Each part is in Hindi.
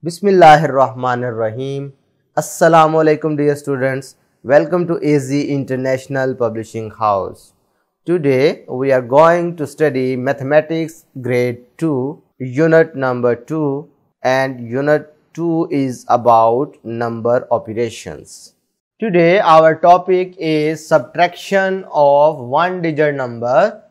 Bismillahirrahmanirrahim. Assalamu alaikum dear students. Welcome to AZ International Publishing House. Today we are going to study Mathematics Grade 2, Unit number 2, and Unit 2 is about number operations. Today our topic is subtraction of one-digit number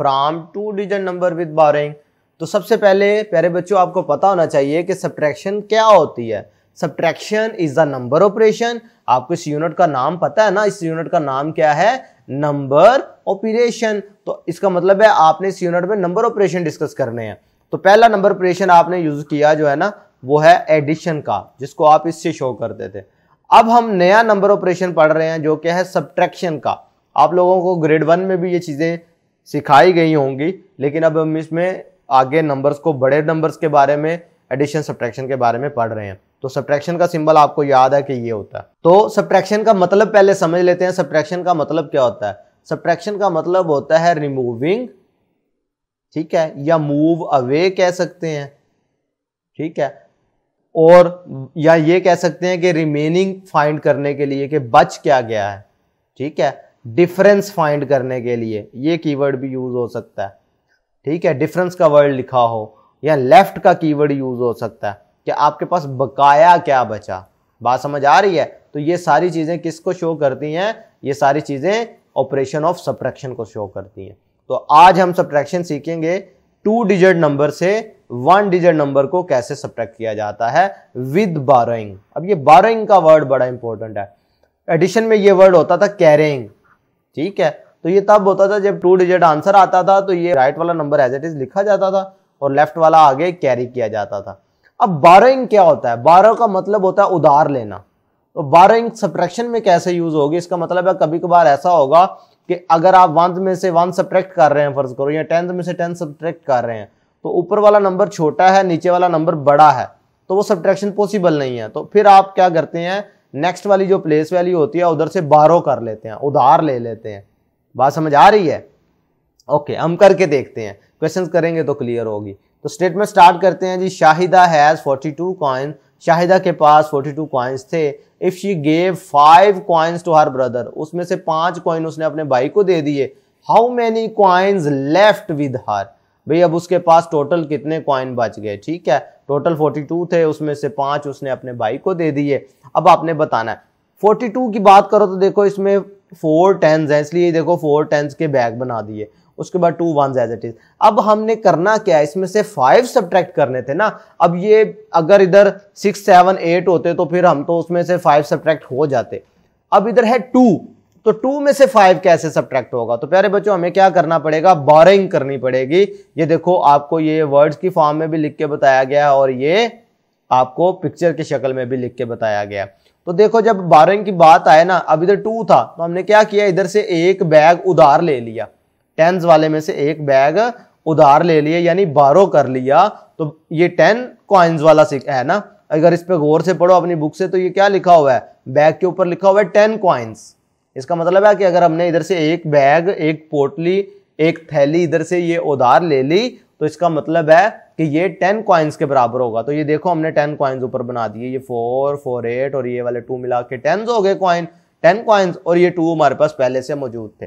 from two-digit number with borrowing. तो सबसे पहले प्यारे बच्चों आपको पता होना चाहिए कि सब्ट्रैक्शन क्या होती है। Subtraction is the number operation. आपको इस यूनिट का नाम पता है ना, इस यूनिट का नाम क्या है? Number operation. तो इसका मतलब है आपने इस यूनिट में नंबर ऑपरेशन डिस्कस करने हैं। तो पहला नंबर ऑपरेशन आपने यूज किया जो है ना वो है एडिशन का, जिसको आप इससे शो करते थे। अब हम नया नंबर ऑपरेशन पढ़ रहे हैं जो क्या है सब्ट्रैक्शन का। आप लोगों को ग्रेड 1 में भी ये चीजें सिखाई गई होंगी, लेकिन अब हम इसमें आगे नंबर्स को, बड़े नंबर्स के बारे में, एडिशन सब्ट्रैक्शन के बारे में पढ़ रहे हैं। तो सब्ट्रैक्शन का सिंबल आपको याद है कि ये होता है। तो सब्ट्रैक्शन का मतलब पहले समझ लेते हैं। सब्ट्रैक्शन का मतलब क्या होता है? सब्ट्रैक्शन का मतलब होता है रिमूविंग, ठीक है, या मूव अवे कह सकते हैं, ठीक है, और या ये कह सकते हैं कि रिमेनिंग फाइंड करने के लिए कि बच क्या गया है, ठीक है, डिफरेंस फाइंड करने के लिए ये कीवर्ड भी यूज हो सकता है, ठीक है, डिफरेंस का वर्ड लिखा हो, या लेफ्ट का कीवर्ड यूज हो सकता है कि आपके पास बकाया क्या बचा। बात समझ आ रही है? तो ये सारी चीजें किसको शो करती हैं? ये सारी चीजें ऑपरेशन ऑफ सब्ट्रैक्शन को शो करती हैं। तो आज हम सब्ट्रैक्शन सीखेंगे टू डिजिट नंबर से वन डिजिट नंबर को कैसे सब्ट्रैक्ट किया जाता है विद बोरोइंग। अब ये बोरोइंग का वर्ड बड़ा इंपॉर्टेंट है। एडिशन में ये वर्ड होता था कैरिंग, ठीक है। तो ये तब होता था जब टू डिजिट आंसर आता था तो ये राइट वाला नंबर एज इट इज लिखा जाता था और लेफ्ट वाला आगे कैरी किया जाता था। अब बोरोइंग क्या होता है? बोरो का मतलब होता है उधार लेना। तो बोरोइंग सब्ट्रैक्शन में कैसे यूज होगी? इसका मतलब है कभी कभार ऐसा होगा कि अगर आप 1 में से 1 सब्ट्रैक्ट कर रहे हैं फर्ज करो, या 10 में से 10 सब्ट्रैक्ट कर रहे हैं, तो ऊपर वाला नंबर छोटा है, नीचे वाला नंबर बड़ा है, तो वो सब्ट्रैक्शन पॉसिबल नहीं है। तो फिर आप क्या करते हैं, नेक्स्ट वाली जो प्लेस वैल्यू होती है उधर से बोरो कर लेते हैं, उधार ले लेते हैं। बात समझ आ रही है? ओके, हम करके देखते हैं, क्वेश्चंस करेंगे तो क्लियर होगी। तो स्टेटमेंट स्टार्ट करते हैं जी। Shahida has 42 coin. शाहिदा के पास 42 कॉइन्स थे। If she gave 5 coins to her brother, उसमें से 5 कॉइन उसने अपने भाई को दे दिए। How many coins left with her? भाई अब उसके पास टोटल कितने कॉइन बच गए? ठीक है, टोटल 42 थे, उसमें से 5 उसने अपने भाई को दे दिए। अब आपने बताना है 42 की बात करो तो देखो इसमें 4 10s है, इसलिए देखो 4 10s के बैग बना दिए, उसके बाद 2 1s एज इट इज। अब हमने करना क्या है, इसमें से 5 सब्ट्रैक्ट करने थे ना। अब ये अगर इधर 6 7 8 होते तो फिर हम तो उसमें से 5 सब्ट्रैक्ट हो जाते। अब इधर है 2, तो 2 में से 5 कैसे सब्ट्रैक्ट होगा? तो प्यारे बच्चों हमें क्या करना पड़ेगा? बोरोइंग करनी पड़ेगी। ये देखो आपको ये वर्ड्स की फॉर्म में भी लिख के बताया गया है और ये आपको पिक्चर की शक्ल में भी लिख के बताया गया। तो देखो जब बोरोइंग की बात आए ना, अब इधर 2 था तो हमने क्या किया, इधर से एक बैग उधार ले लिया, 10s वाले में से एक बैग उधार ले लिया, यानी बोरो कर लिया। तो ये 10 कॉइन्स वाला है ना, अगर इस पे गौर से पढ़ो अपनी बुक से तो ये क्या लिखा हुआ है, बैग के ऊपर लिखा हुआ है 10 कॉइन्स। इसका मतलब है कि अगर हमने इधर से एक बैग, एक पोटली, एक थैली इधर से ये उधार ले ली तो इसका मतलब है कि ये 10 कॉइन्स के बराबर होगा। तो ये देखो हमने 10 कॉइन्स ऊपर बना दिए, ये 4 4 8 और ये वाले 2 मिला के 10 हो गए कॉइन, 10 कॉइन्स, और ये 2 हमारे पास पहले से मौजूद थे।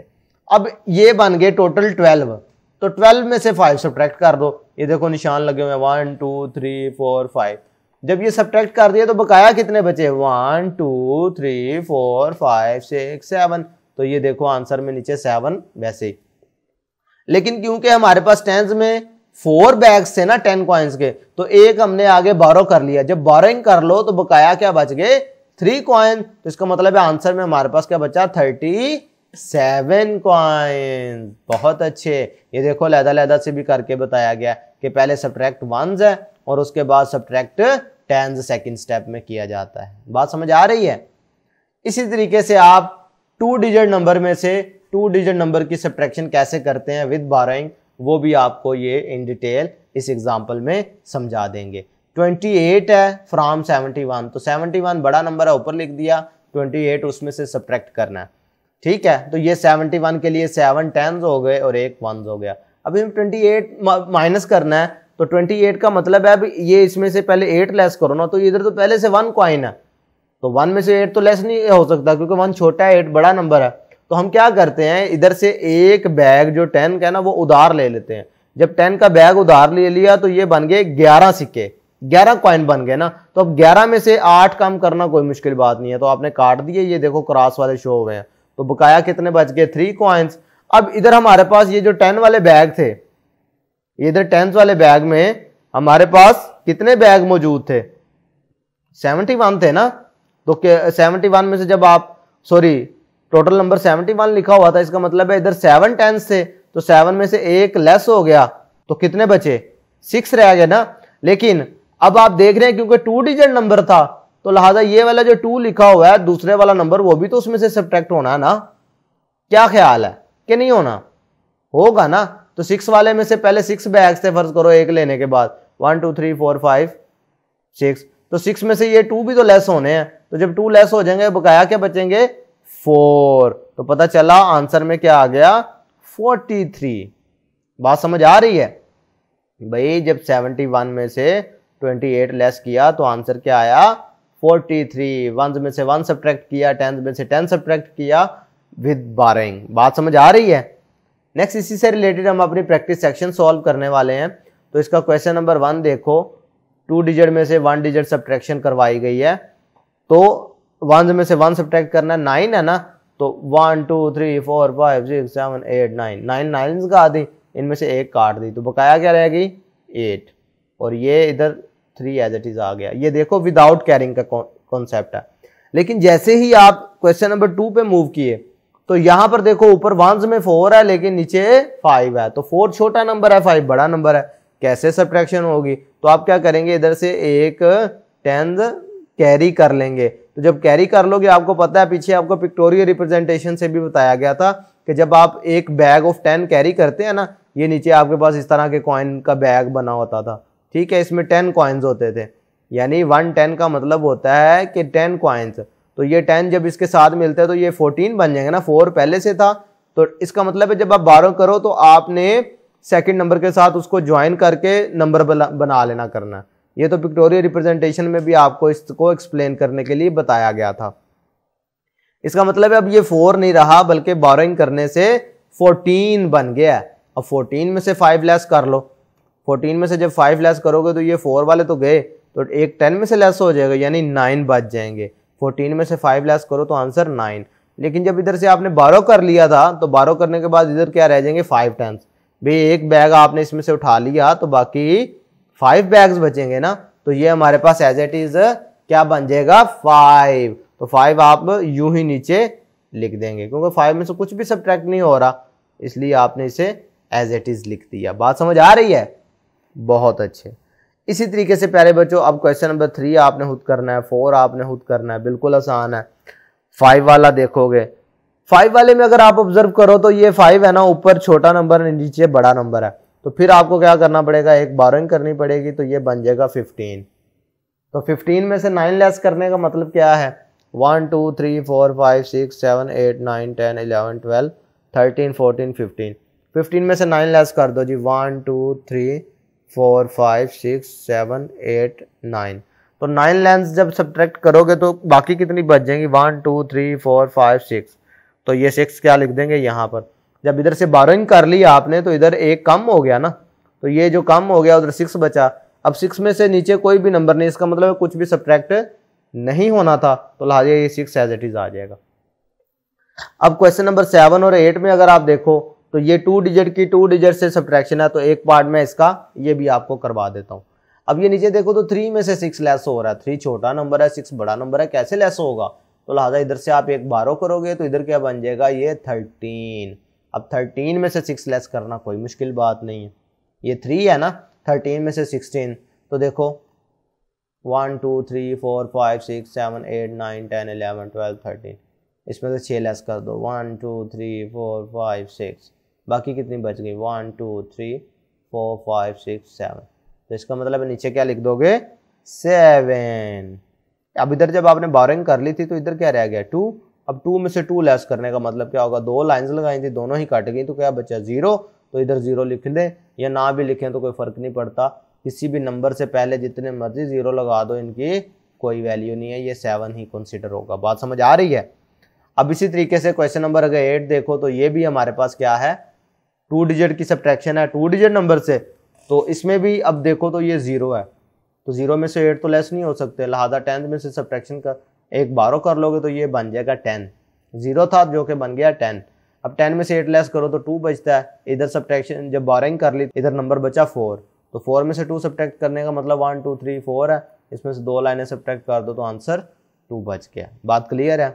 अब ये बन गए टोटल 12। तो 12 में से 5 सब्ट्रैक्ट कर दो, ये देखो निशान लगे हुए हैं 1 2 3 4 5। जब ये सब्ट्रैक्ट कर दिए तो बकाया कितने बचे? 1 2 3 4 5 6 7। तो ये देखो आंसर में नीचे 7 वैसे ही। लेकिन क्योंकि हमारे पास 10s में 4 बैग्स थे ना 10 कॉइन्स के, तो एक हमने आगे बोरो कर लिया। जब बोरोइंग कर लो तो बकाया क्या बच गए? 3 कॉइन। तो इसका मतलब है आंसर में हमारे पास क्या बचा? 37 कॉइन। बहुत अच्छे। ये देखो लहदा से भी करके बताया गया कि पहले सब्ट्रैक्ट 1s है और उसके बाद सब्ट्रैक्ट 10s सेकंड स्टेप में किया जाता है। बात समझ आ रही है? इसी तरीके से आप 2 डिजिट नंबर में से 2 डिजिट नंबर की सब्ट्रैक्शन कैसे करते हैं विद बोरोइंग, वो भी आपको ये इन डिटेल इस एग्जांपल में समझा देंगे। 28 है फ्रॉम 71, तो 71 बड़ा नंबर है, ऊपर लिख दिया, 28 उसमें से सब्ट्रैक्ट करना है, ठीक है। तो ये 71 के लिए 7 10s हो गए और एक 1s हो गया। अब हम 28 माइनस करना है, तो 28 का मतलब है अब ये इसमें से पहले 8 लेस करो ना, तो इधर तो पहले से 1 कॉइन है, तो 1 में से 8 तो लेस नहीं हो सकता क्योंकि 1 छोटा है 8 बड़ा नंबर है। तो हम क्या करते हैं, इधर से एक बैग जो 10 का है ना वो उधार ले लेते हैं। जब 10 का बैग उधार ले लिया तो ये बन गए 11 सिक्के, 11 कॉइन बन गए ना। तो अब 11 में से 8 कम करना कोई मुश्किल बात नहीं है, तो आपने काट दिए, ये देखो क्रॉस वाले शो हुए हैं, तो बकाया कितने बच गए 3 कॉइन्स। अब इधर हमारे पास ये जो 10 वाले बैग थे, इधर 10 वाले बैग में हमारे पास कितने बैग मौजूद थे, 71 थे ना। तो 71 में से जब आप टोटल नंबर 71 लिखा हुआ था, इसका मतलब है इधर 7 10s थे, तो 7 में से एक लेस हो गया तो कितने बचे, 6 रह गए ना। लेकिन अब आप देख रहे हैं क्योंकि 2 डिजिट नंबर था तो लिहाजा ये वाला जो 2 लिखा हुआ है दूसरे वाला नंबर वो भी तो उसमें से सब्ट्रैक्ट होना है ना। क्या ख्याल है कि नहीं होना, होगा ना। तो 6 वाले में से पहले 6 बैग्स थे, फर्ज करो एक लेने के बाद 1 2 3 4 5 6, तो 6 में से ये 2 भी तो लेस होने हैं, तो जब 2 लेस हो जाएंगे बकाया क्या बचेंगे 4, तो पता चला आंसर में क्या आ गया 43। बात समझ आ रही है भाई, जब 71 में से 28 लेस किया तो आंसर क्या आया 43। 1 में से 1 सब्ट्रैक्ट किया, 10 में से 10 सब्ट्रैक्ट किया विद बारिंग। बात समझ आ रही है। नेक्स्ट इसी से रिलेटेड हम अपनी प्रैक्टिस सेक्शन सॉल्व करने वाले हैं। तो इसका क्वेश्चन नंबर 1 देखो, 2 डिजिट में से 1 डिजिट सब्ट्रैक्शन करवाई गई है, तो 1 में से 1 सब्ट्रैक्ट करना 9 है ना, तो 1 2 3 4 5 6 7 8 9 नाइन्स का आधी, इनमें से एक काट दी तो बकाया क्या रहेगी 8, और ये इधर 3 एज इट इज आ गया। ये देखो विदाउट कैरिंग का कॉन्सेप्ट है। लेकिन जैसे ही आप क्वेश्चन नंबर 2 पे मूव किए तो यहां पर देखो ऊपर 1s में 4 है लेकिन नीचे 5 है, तो 4 छोटा नंबर है 5 बड़ा नंबर है, कैसे सब्ट्रैक्शन होगी। तो आप क्या करेंगे, इधर से एक 10 कैरी कर लेंगे। तो जब कैरी कर लोगे, आपको पता है पीछे आपको पिक्टोरियल रिप्रेजेंटेशन से भी बताया गया था कि जब आप एक बैग ऑफ 10 कैरी करते हैं ना, ये नीचे आपके पास इस तरह के कॉइन का बैग बना होता था, ठीक है, इसमें 10 कॉइन्स होते थे, यानी 110 का मतलब होता है कि 10 कॉइन्स। तो ये 10 जब इसके साथ मिलते हैं तो ये 14 बन जाएंगे ना, 4 पहले से था, तो इसका मतलब है जब आप 12 करो तो आपने सेकंड नंबर के साथ उसको ज्वाइन करके नंबर बना लेना करना है। ये तो पिक्टोरियल रिप्रेजेंटेशन में भी आपको इसको एक्सप्लेन करने के लिए बताया गया था। इसका मतलब है अब ये 4 नहीं रहा बल्कि बोरोइंग करने से 14 बन गया। अब 14 में से 5 लेस कर लो, 14 में से जब 5 लेस करोगे तो ये 4 वाले तो गए, तो एक 10 में से लेस हो जाएगा यानी 9 बच जाएंगे। 14 में से 5 लेस करो तो आंसर 9। लेकिन जब इधर से आपने 12 कर लिया था तो 12 करने के बाद इधर क्या रह जाएंगे 5 10। भाई एक बैग आपने इसमें से उठा लिया तो बाकी 5 बैग्स बचेंगे ना, तो ये हमारे पास एज इट इज क्या बन जाएगा 5। तो 5 आप यूं ही नीचे लिख देंगे क्योंकि 5 में से कुछ भी सब्ट्रैक्ट नहीं हो रहा, इसलिए आपने इसे एज इट इज लिख दिया। बात समझ आ रही है, बहुत अच्छे। इसी तरीके से प्यारे बच्चों अब क्वेश्चन नंबर 3 आपने खुद करना है, 4 आपने खुद करना है, बिल्कुल आसान है। 5 वाला देखोगे, 5 वाले में अगर आप ऑब्जर्व करो तो ये 5 है ना, ऊपर छोटा नंबर नीचे बड़ा नंबर है, तो फिर आपको क्या करना पड़ेगा, एक बोरोइंग करनी पड़ेगी, तो ये बन जाएगा 15। तो 15 में से 9 लेस करने का मतलब क्या है, 1 2 3 4 5 6 7 8 9 10 11 12 13 14 15। 15 में से 9 लेस कर दो जी, 1 2 3 4 5 6 7 8 9। तो 9 लेंस जब सब्ट्रैक्ट करोगे तो बाकी कितनी बच जाएंगी, 1 2 3 4 5 6। तो ये 6 क्या लिख देंगे यहाँ पर। जब इधर से बोरोइंग कर लिया आपने तो इधर एक कम हो गया ना, तो ये जो कम हो गया उधर 6 बचा। अब 6 में से नीचे कोई भी नंबर नहीं, इसका मतलब कुछ भी सब्ट्रैक्ट नहीं होना था, तो लिहाजा ये 6 एज इट इज आ जाएगा। अब क्वेश्चन नंबर 7 और 8 में अगर आप देखो तो ये 2 डिजिट की 2 डिजिट से सब्ट्रैक्शन है, तो एक पार्ट में इसका ये भी आपको करवा देता हूँ। अब ये नीचे देखो तो 3 में से 6 लेस हो रहा है, 3 छोटा नंबर है 6 बड़ा नंबर है, कैसे लेस होगा। तो लिहाजा इधर से आप एक 12 करोगे तो इधर क्या बन जाएगा, ये 13। अब 13 में से 6 लेस करना कोई मुश्किल बात नहीं है, ये 3 है ना, 13 में से 16, तो देखो 1 2 3 4 5 6 7 8 9 10 11 12 13, इसमें से 6 लेस कर दो, 1 2 3 4 5 6, बाकी कितनी बच गई 1 2 3 4 5 6 7। तो इसका मतलब नीचे क्या लिख दोगे 7। अब इधर जब आपने बोरोइंग कर ली थी तो इधर क्या रह गया 2। अब 2 में से 2 लेस करने का मतलब क्या होगा, 2 लाइंस लगाई थी दोनों ही कट गई, तो क्या बचा 0। तो इधर 0 लिख दें या ना भी लिखें तो कोई फ़र्क नहीं पड़ता। किसी भी नंबर से पहले जितने मर्जी 0 लगा दो, इनकी कोई वैल्यू नहीं है, ये 7 ही कंसिडर होगा। बात समझ आ रही है। अब इसी तरीके से क्वेश्चन नंबर अगर 8 देखो तो ये भी हमारे पास क्या है, 2 डिजिट की सब्ट्रैक्शन है 2 डिजिट नंबर से। तो इसमें भी अब देखो तो ये 0 है, तो 0 में से 8 तो लेस नहीं हो सकते, लिहाजा 10 में से सब्ट्रैक्शन का एक बारो कर लोगे तो ये बन जाएगा 10। 0 था जो कि बन गया 10। अब 10 में से 8 लेस करो तो 2 बचता है। इधर सब्ट्रैक्शन जब बारिंग कर ली इधर नंबर बचा 4, तो 4 में से 2 सब्ट्रैक्ट करने का मतलब 1 2 3 4 है, इसमें से 2 लाइनें सब्ट्रैक्ट कर दो तो आंसर 2 बच गया। बात क्लियर है।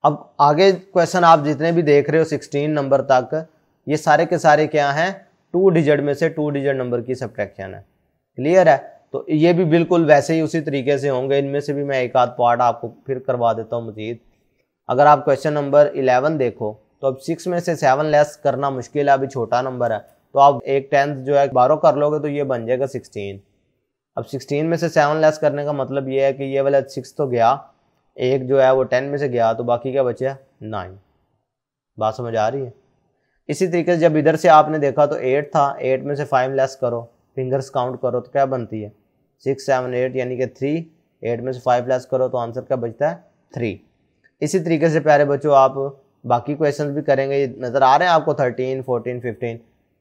अब आगे क्वेश्चन आप जितने भी देख रहे हो 16 नंबर तक, ये सारे के सारे क्या हैं, 2 डिजिट में से 2 डिजिट नंबर की सब्ट्रैक्शन है। क्लियर है। तो ये भी बिल्कुल वैसे ही उसी तरीके से होंगे। इनमें से भी मैं एक आध पार्ट आपको फिर करवा देता हूँ मजीद। अगर आप क्वेश्चन नंबर 11 देखो तो अब 6 में से 7 लेस करना मुश्किल है, अभी छोटा नंबर है, तो आप एक 10th जो है 12 कर लोगे तो ये बन जाएगा 16। अब 16 में से 7 लेस करने का मतलब ये है कि ये वाला 6 तो गया, एक जो है वो 10 में से गया, तो बाकी क्या बचा 9। बात समझ आ रही है। इसी तरीके से जब इधर से आपने देखा तो 8 था, 8 में से 5 लेस करो, फिंगर्स काउंट करो तो क्या बनती है 6 7 8 यानी कि 3। 8 में से 5 लेस करो तो आंसर क्या बचता है 3। इसी तरीके से प्यारे बच्चों आप बाकी क्वेश्चन भी करेंगे। नज़र आ रहे हैं आपको 13 14 15,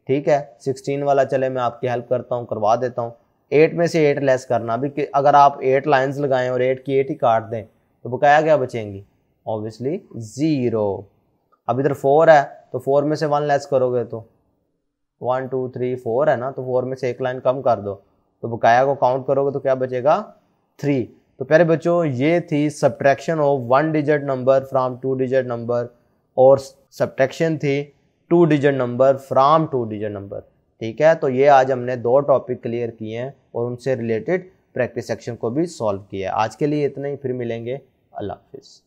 ठीक है। 16 वाला चले मैं आपकी हेल्प करता हूँ, करवा देता हूँ। 8 में से 8 लेस करना भी, अगर आप 8 लाइन्स लगाएं और 8 की 8 ही काट दें तो बकाया क्या बचेंगी, ऑब्वियसली 0। अब इधर 4 है तो 4 में से 1 लेस करोगे तो 1 2 3 4 है ना, तो 4 में से एक लाइन कम कर दो तो बकाया को काउंट करोगे तो क्या बचेगा 3। तो प्यारे बच्चों ये थी subtraction of 1 digit number from 2 digit number, और सब्ट्रैक्शन थी 2 digit number from 2 digit number. ठीक है, तो ये आज हमने 2 टॉपिक क्लियर किए हैं और उनसे रिलेटेड प्रैक्टिस सेक्शन को भी सॉल्व किया है। आज के लिए इतना ही, फिर मिलेंगे। अल्लाह हाफिज़।